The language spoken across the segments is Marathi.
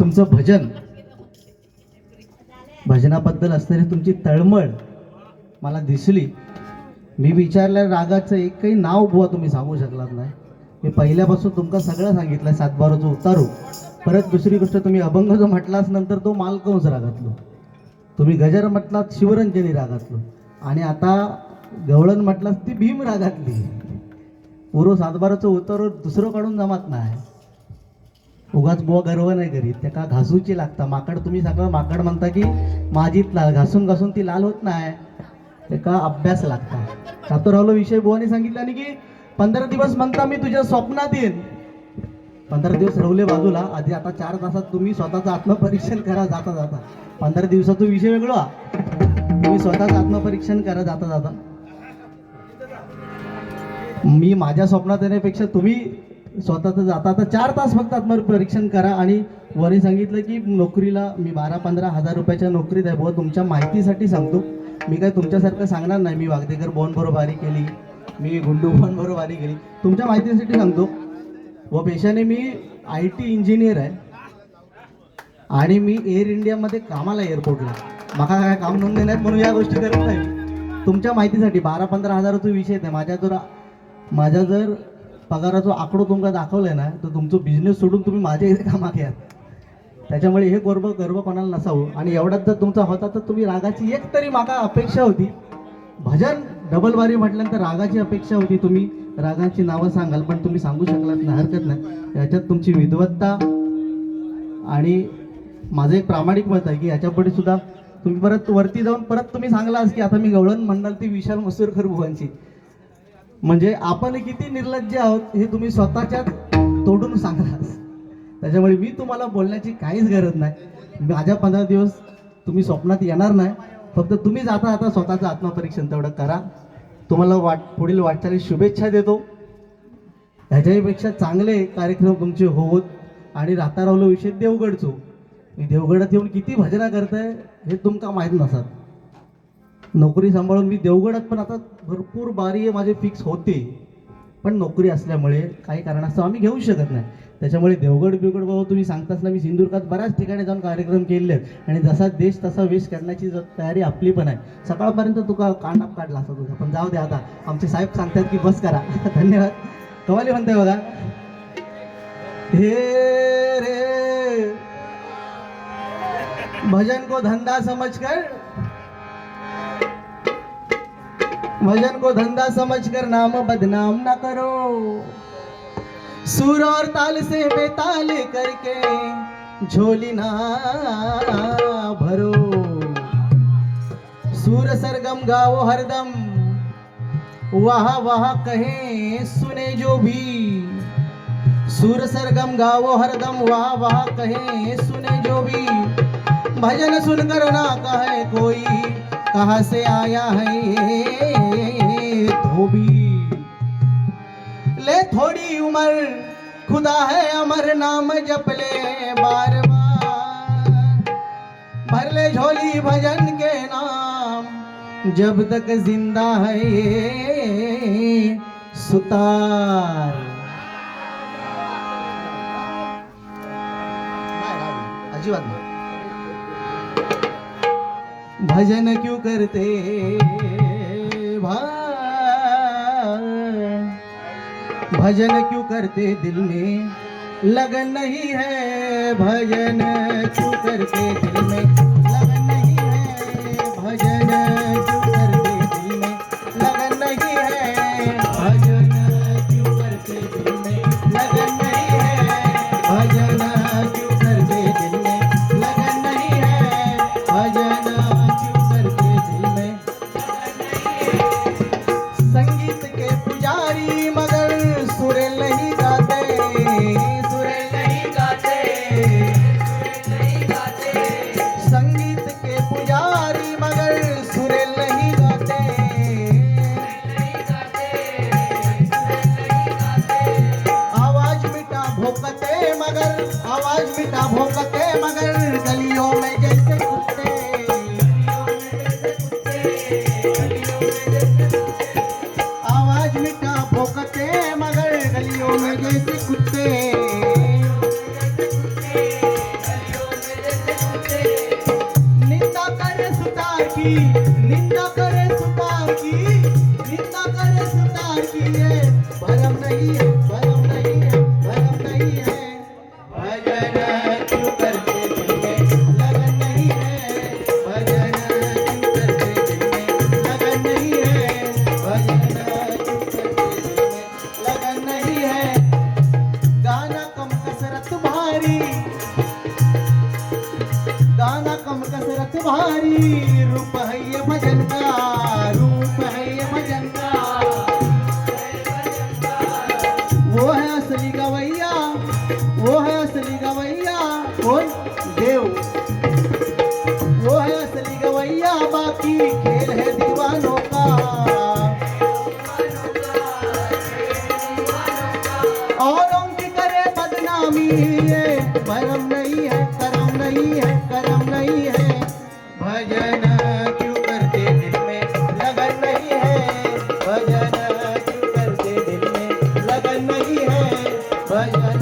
तुमचं भजनाबद्दल असणारी तुमची तळमळ मला दिसली. मी विचारल्या रागाचं एक काही नाव बुवा तुम्ही सांगू शकलात नाही. मी पहिल्यापासून तुमका सगळं सांगितलं, सातबाराचं उतारू. परत दुसरी गोष्ट, तुम्ही अभंग जो म्हटलास नंतर तो मालकंस रागातलो, तुम्ही गजर म्हटलात शिवरंजनी रागातलो, आणि आता गवळण म्हटलात ती भीम रागातली. पूर्व सातबाराचं उतारू दुसरं काढून जमात नाही. उगाच बुवा गर्व नाही करीत, त्या का घासूची लागता. माकड तुम्ही सगळं माकड म्हणता की माझीत लाल, घासून घासून ती लाल होत नाही, ते का अभ्यास लागता. सातोरावला विषय बुवाने सांगितलं आणि की 15 दिवस म्हणता मी तुझ्या स्वप्नात येईन. 15 दिवस रवले बाजूला, आधी आता 4 तासात तुम्ही स्वतःचं आत्मपरीक्षण करा जाता जाता. 15 दिवसाचा विषय वेगळा, तुम्ही स्वतःचं आत्मपरीक्षण करा जाता जाता. मी माझ्या स्वप्नात येण्यापेक्षा तुम्ही स्वतःचं जाता आता 4 तास फक्त आत्मपरीक्षण करा. आणि वरी सांगितलं की नोकरीला मी 12-15 हजार रुपयाच्या नोकरीत आहे. बुवा तुमच्या माहितीसाठी सांगतो, मी काय तुमच्यासारखं सांगणार नाही. मी वागदेकर बोन बरोबर बारी केली, मी गुंडू बोन बरोबर बारी केली, तुमच्या माहितीसाठी सांगतो. व पेशाने मी IT इंजिनियर आहे आणि मी एअर इंडियामध्ये कामाला एअरपोर्टला. मला काय काम नोंद नाहीत म्हणून या गोष्टी करत नाही. तुमच्या माहितीसाठी 12-15 हजाराचा विषय नाही. माझ्या जर पगाराचा आकडो तुमका दाखवलाय ना, तर तुमचं बिझनेस सोडून तुम्ही माझ्या इथे कामात घ्या. त्याच्यामुळे हे गर्व कोणाला नसावं. आणि एवढ्यात जर तुमचा होता तर तुम्ही रागाची एक तरी माका अपेक्षा होती. भजन डबल बारी म्हटल्यानंतर रागाची अपेक्षा होती. तुम्ही रागांची नावं सांगाल पण तुम्ही सांगू शकलात नाही, हरकत नाही. याच्यात तुमची विद्वत्ता आणि माझं एक प्रामाणिक मत आहे की याच्यापुढे सुद्धा तुम्ही परत वरती जाऊन परत तुम्ही सांगलास की आता मी गवळण म्हणाल ती विशाल मसूरकर बुवांची. म्हणजे आपण किती निर्लज्ज आहोत हे तुम्ही स्वतःच्या तोडून सांगलास. त्याच्यामुळे मी तुम्हाला बोलण्याची काहीच गरज नाही. माझ्या 15 दिवस तुम्ही स्वप्नात येणार नाही. फक्त तुम्ही जाता आता स्वतःचं आत्मपरीक्षण तेवढं करा. तुम्हाला पुढील वाटचाली शुभेच्छा देतो. ह्याच्यापेक्षा चांगले कार्यक्रम तुमचे होत. आणि रातारावला विषय देवगडचो, मी देवगडात येऊन किती भजना करताय हे तुमका माहीत नसत. नोकरी सांभाळून मी देवगडात पण आता भरपूर बारी माझे फिक्स होते, पण नोकरी असल्यामुळे काही कारणास्तव आम्ही घेऊ शकत नाही. त्याच्यामुळे देवगड बाबा तुम्ही सांगताच ना, मी सिंधुदुर्गात बऱ्याच ठिकाणी जाऊन कार्यक्रम केले आणि जसा देश तसा वेश करण्याची तयारी आपली पण आहे. सकाळपर्यंत तुका कांडाप काढला असता तुझा, पण जाऊ दे आता. आमचे साहेब सांगतात की बस करा. धन्यवाद. कवाली म्हणते बघा, हे रे भजन को धंधा समझकर नाम बदनाम न करो. सुर और ताल से बेताल करके झोली ना भरो. सुर सरगम गाओ हरदम, वाह वाह कहे सुने जो भी. सुर सरगम गाओ हरदम, वाह वाह कहे सुने जो भी. भजन सुनकर ना कहे कोई कहाँ से आया है धोबी. ले थोड़ी उम्र खुदा है अमर, नाम जप ले बार बार. भर ले झोली भजन के नाम, जब तक जिंदा है ये सुतार. अजिबात नाही. भजन क्यों करते भाई, भजन क्यों करते दिल में लगन नहीं है. भजन क्यों करते दिल में लगन नहीं है. भजन क्यों करते दिल में लगन नहीं है. भजन क्यों करते दिल में लगन नहीं है. भजन क्यों करते दिल में लगन नहीं है. भजन क्यों करते दिल में. संगीत के पुजारी मगर सुरेल नहीं गाते, सुरेल नहीं गाते, सुरेल नहीं गाते. संगीत के पुजारी मगर सुरेल नहीं गाते, नहीं गाते, नहीं गाते. आवाज मीठा भोंकते मगर, आवाज मीठा भोंकते मगर गलियों में जैसे कुत्ते, आवाज मीठा भोंकते मगर गलियों में जैसे कुत्ते. भारी रूप है ये भजन का, रूप है ये भजन का। वो है असली गवैया, वो है असली गवैया। कौन? देव। वो है असली गवैया, बाकी खेल है दीवानों का। औरों की करे बदनामी, ये भरम नहीं है, करम नहीं है, करम नहीं है। भजन क्यों करते दिल में लगन नहीं है, भजन क्यों करते दिल में लगन नहीं है, भजन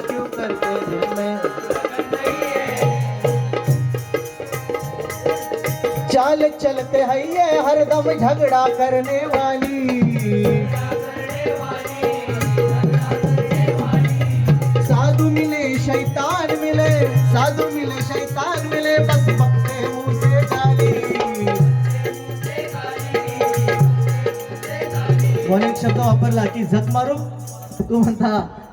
क्यों करते दिल में लगन नहीं है। चाल चलते हैं ये हरदम झगड़ा करने वाली, साधु मिले शैतान मिले, साधु मिले शैतान मिले, बस बकते मुंह से गाली। कोणी एक शब्द वापरला की झक मारू, तू म्हणता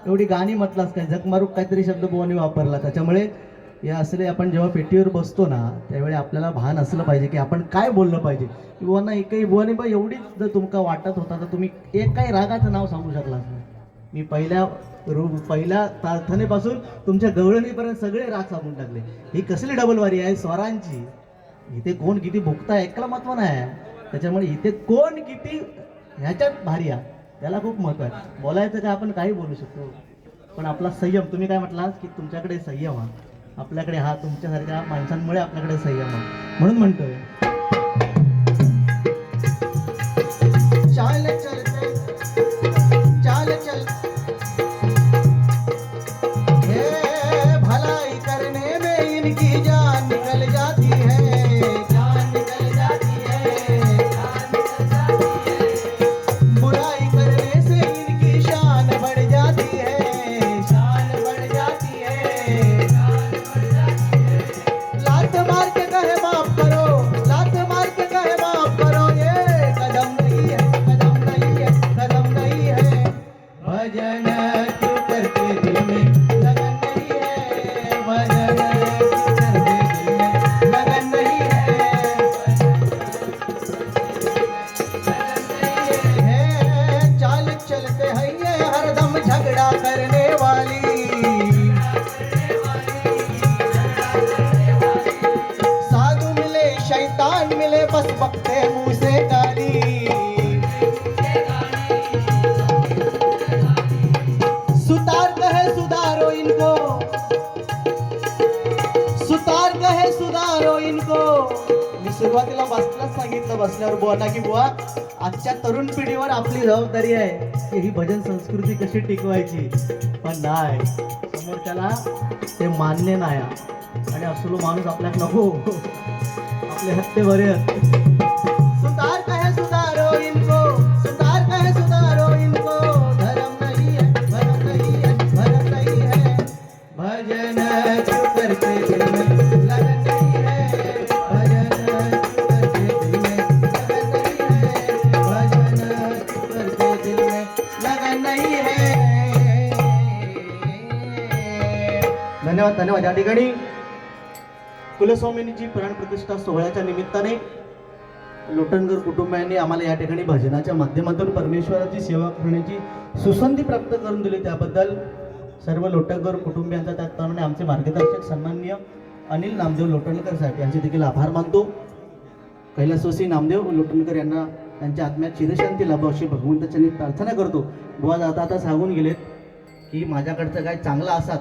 एवढी गाणी म्हटलास काय, झक मारू काहीतरी शब्द बुवानी वापरला. त्याच्यामुळे या असले आपण जेव्हा पेटीवर बसतो ना त्यावेळी आपल्याला भान असलं पाहिजे की आपण काय बोललं पाहिजे. बुवांना एकही बुवानी बा एवढीच जर तुमका वाटत होता तर तुम्ही एक काही रागाचं नाव सांगू शकला नाही. मी पहिल्या प्रार्थनेपासून तुमच्या गवळणीपर्यंत सगळे राग सांगून टाकले. ही कसली डबलवारी आहे स्वरांची. इथे कोण किती भुकता एकला महत्व नाही, त्याच्यामुळे इथे कोण किती ह्याच्यात भारी आहे त्याला खूप महत्व आहे. बोलायचं का आपण काही बोलू शकतो, पण आपला संयम, तुम्ही काय म्हटलात की तुमच्याकडे संयम हा, आपल्याकडे हा तुमच्यासारख्या माणसांमुळे आपल्याकडे संयम हा, म्हणून म्हणतोय चाल चलते, चाल चल हे भलाई करने में इनकी जान निकल जाती है, जान निकल जाती है, जान निकल जाती है। बुराई करने से इनकी शान बढ़ जाती है, शान बढ़ जाती है, शान बढ़ जाती है। लात मार के कहे माफ करो, लात मार के कहे माफ करो, ये कदम नहीं है, कदम नहीं है, कदम नहीं है। भजन क्यों करते दिल में लगन नहीं है, भजन क्यों करते दिल में लगन नहीं है, लगन नहीं है। चाल चलते हैं ये हरदम झगड़ा करने वाली, साधु मिले शैतान मिले, बस बकते मुंह से गाली। सुतार कहे सुधारो इनको, सुतार कहे सुधारो इनको। मी सुरुवातीला बसलाच सांगितलं बसल्यावर बुवांना की बुवा आजच्या तरुण पिढीवर आपली जबाबदारी आहे की ही भजन संस्कृती कशी टिकवायची, पण नाही समोरच्याला ते मान्य नाही आणि असलो माणूस आपल्यात नको, आपले हत्ते बरे असते. सुतार कहे सुधारो इनको, सुतार कहे सुधारो इनको, धर्म नहीं है, भरम नहीं है, भरम नहीं है। भजन क्यों करते दिल में लगन नहीं है, भजन क्यों करते दिल में लगन नहीं है, भजन क्यों करते दिल में लगन नहीं है। धन्यवाद, धन्यवाद. या ठिकाणी कुलस्वामिनीची प्राणप्रतिष्ठा सोहळ्याच्या निमित्ताने लोटणकर कुटुंबियांनी आम्हाला या ठिकाणी भजनाच्या माध्यमातून परमेश्वराची सेवा करण्याची सुसंधी प्राप्त करून दिली, त्याबद्दल सर्व लोटणकर कुटुंबियांचा, त्याचप्रमाणे आमचे मार्गदर्शक सन्माननीय अनिल नामदेव लोटणकर साहेब यांचे देखील आभार मानतो. कैलासवासी नामदेव लोटणकर यांना त्यांच्या आत्म्यात चिरशांती लाभो अशी भगवंताच्यांनी प्रार्थना करतो. बुवा आता आता सांगून गेलेत की माझ्याकडचं काय चांगलं असात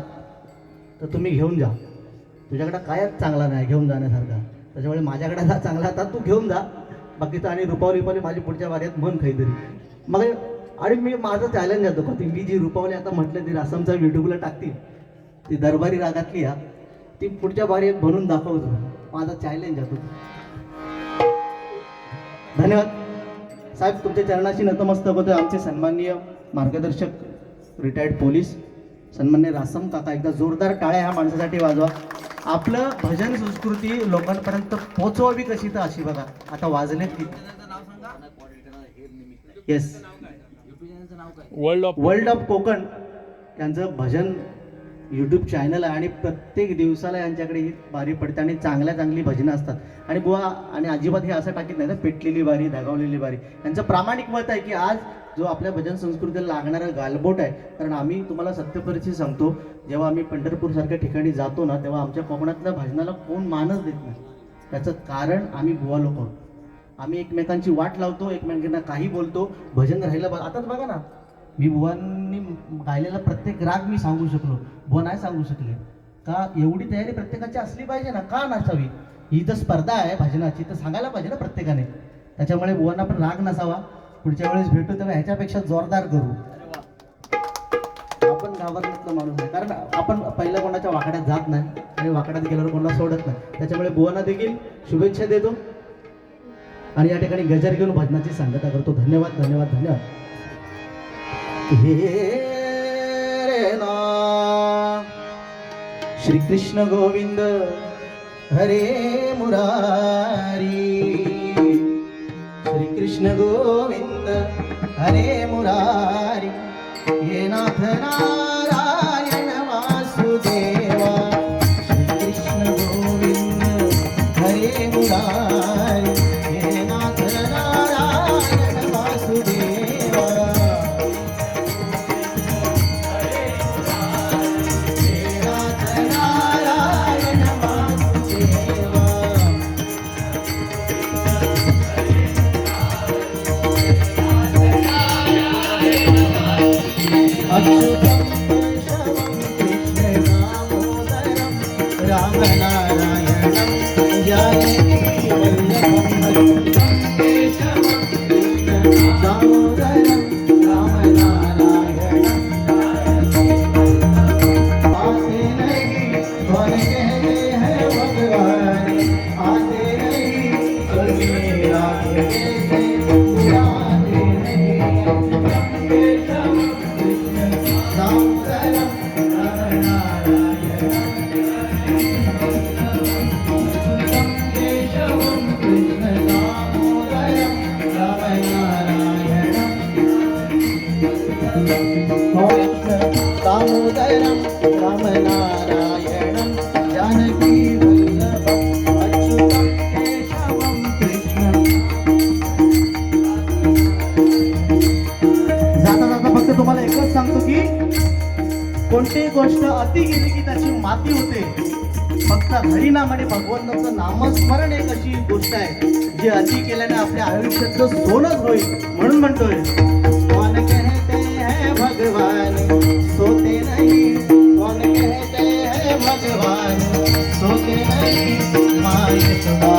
तर तुम्ही घेऊन जा, तुझ्याकडं कायच चांगला नाही घेऊन जाण्यासारखा, त्याच्यामुळे माझ्याकडे हा चांगला आता तू घेऊन जा, बाकीचं आणि रुपावली माझी पुढच्या वाऱ्यात म्हण काहीतरी. मग आणि मी माझं चॅलेंज जातो का मी जी रुपावली आता म्हटलं ती रासमचा युट्यूबला टाकतील, ती दरबारी रागातली हा, ती पुढच्या वाऱ्यात म्हणून दाखवतो, माझा चॅलेंज जातो. धन्यवाद साहेब, तुमच्या चरणाशी नतमस्तक होते. आमचे सन्माननीय मार्गदर्शक रिटायर्ड पोलीस सन्मान्य रासम काका, एकदा जोरदार टाळ्या ह्या माणसासाठी वाजवा. आपलं भजन संस्कृती लोकांपर्यंत पोहोचवावी कशी तर अशी बघा आता वाजलेत की. येस, वर्ल्ड ऑफ कोकण यांचं भजन यूट्यूब चॅनल आहे आणि प्रत्येक दिवसाला यांच्याकडे ही बारी पडते आणि चांगली भजनं असतात आणि बुवा आणि अजिबात हे असं टाकीत नाही ना पेटलेली बारी दगावलेली बारी. यांचं प्रामाणिक मत आहे की आज जो आपल्या भजन संस्कृतीला लागणारं गालबोट आहे, कारण आम्ही तुम्हाला सत्यपरिस्थिती सांगतो, जेव्हा आम्ही पंढरपूरसारख्या ठिकाणी जातो ना तेव्हा आमच्या कोकणातल्या भजनाला कोण मानच देत नाही. त्याचं कारण आम्ही बुवा लोक आहोत. आम्ही एकमेकांची वाट लावतो, एकमेकांना काही बोलतो, भजन राहिलं आताच बघा ना, मी बुवांनी गायलेला प्रत्येक राग मी सांगू शकलो, बुवा नाही सांगू शकले का. एवढी तयारी प्रत्येकाची असली पाहिजे ना, का नसावी. ही जर स्पर्धा आहे भजनाची तर सांगायला पाहिजे ना प्रत्येकाने. त्याच्यामुळे बुवांना पण राग नसावा. पुढच्या वेळेस भेटू तेव्हा ह्याच्यापेक्षा जोरदार करू. आपण गावातला माणूस आहे, कारण आपण पहिल्या कोणाच्या वाकड्यात जात नाही आणि वाकड्यात गेल्यावर कोणाला सोडत नाही. त्याच्यामुळे बुवांना देखील शुभेच्छा देतो आणि या ठिकाणी गजर घेऊन भजनाची सांगता करतो. धन्यवाद धन्यवाद धन्यवाद. हे रे ना श्री कृष्ण गोविंद हरे मुरारी, श्री कृष्ण गोविंद हरे मुरारी, हे नाथ नारायण वासुदेवा, श्री कृष्ण गोविंद हरे मुरारी, हे नाथ नारायण वासुदेवा. राम नारायण जानकी वल्लभं दामोदरं राम नारायण. आते नहीं कौन कहते हैं भगवान, आते नहीं तो मेरा कैसे जाने नहीं. दामोदरं राम नारायण, दामोदरं राम नारायणं जानकी वल्लभं अच्युतं केशवं कृष्णं. जाता जाता फक्त तुम्हाला एकच सांगतो की कोणतीही गोष्ट अति गेली की त्याची माती होते. फक्त हरिनाम आणि भगवंताचं नामस्मरण एक अशी गोष्ट आहे जी अति केल्याने आपल्या आयुष्याचं सोनच होईल. म्हणून म्हणतोय कौन कहते हैं भगवान सोते नहीं, कौन कहते हैं भगवान सोते नहीं, माय सदा